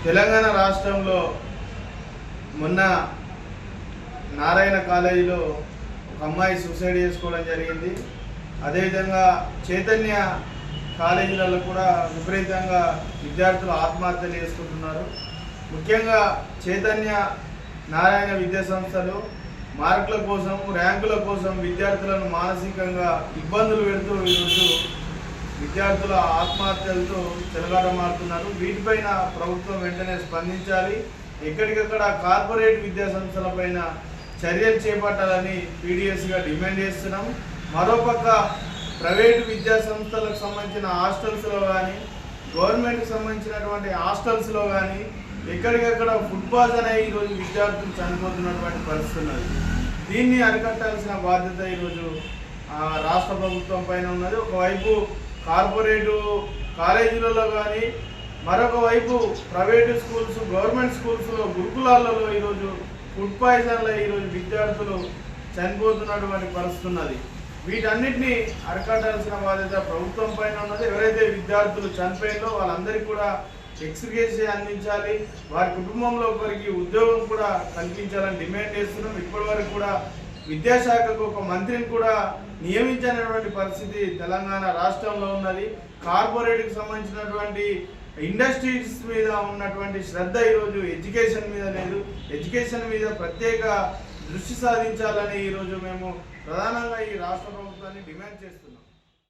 తెలంగాణ రాష్ట్రంలో మొన్న నారాయణ కాలేజీలో ఒక అమ్మాయి సూసైడ్ చేసుకోవడం జరిగింది. అదేవిధంగా చైతన్య కాలేజీలలో కూడా విపరీతంగా విద్యార్థులు ఆత్మహత్యలు చేసుకుంటున్నారు. ముఖ్యంగా చైతన్య నారాయణ విద్యా సంస్థలు మార్కుల కోసం, ర్యాంకుల కోసం విద్యార్థులను మానసికంగా ఇబ్బందులు పెడుతూ ఈరోజు విద్యార్థుల ఆత్మహత్యలతో చెలగాటమాడుతున్నారు. వీటిపైన ప్రభుత్వం వెంటనే స్పందించాలి. ఎక్కడికక్కడ కార్పొరేట్ విద్యా సంస్థలపైన చర్యలు చేపట్టాలని పీడిఎస్గా డిమాండ్ చేస్తున్నాం. మరోపక్క ప్రైవేటు విద్యా సంస్థలకు సంబంధించిన హాస్టల్స్లో కానీ, గవర్నమెంట్కి సంబంధించినటువంటి హాస్టల్స్లో కానీ ఎక్కడికక్కడ ఫుడ్ పాయిజన్ అయ్యి ఈరోజు విద్యార్థులు చనిపోతున్నటువంటి పరిస్థితి ఉన్నది. దీన్ని అరికట్టాల్సిన బాధ్యత ఈరోజు రాష్ట్ర ప్రభుత్వం పైన ఉన్నది. ఒకవైపు కార్పొరేటు కాలేజీలలో కానీ, మరొక వైపు ప్రైవేటు స్కూల్స్, గవర్నమెంట్ స్కూల్స్లో, గురుకులాలలో ఈరోజు ఫుడ్ పాయిజన్లో ఈరోజు విద్యార్థులు చనిపోతున్నటువంటి పరిస్థితి ఉన్నది. వీటన్నిటినీ అరికట్టాల్సిన బాధ్యత ప్రభుత్వం పైన ఉన్నది. ఎవరైతే విద్యార్థులు చనిపోయిందో వాళ్ళందరికీ కూడా ఎక్స్గ్రేషియా అందించాలి. వారి కుటుంబంలో ఒకరికి ఉద్యోగం కూడా కల్పించాలని డిమాండ్ చేస్తున్నాం. ఇప్పటి వరకు కూడా విద్యాశాఖకు ఒక మంత్రిని కూడా నియమించినటువంటి పరిస్థితి తెలంగాణ రాష్ట్రంలో ఉన్నది. కార్పొరేట్కి సంబంధించినటువంటి ఇండస్ట్రీస్ మీద ఉన్నటువంటి శ్రద్ధ ఈరోజు ఎడ్యుకేషన్ మీద లేదు. ఎడ్యుకేషన్ మీద ప్రత్యేక దృష్టి సాధించాలని ఈరోజు మేము ప్రధానంగా ఈ రాష్ట్ర ప్రభుత్వాన్ని డిమాండ్ చేస్తున్నాం.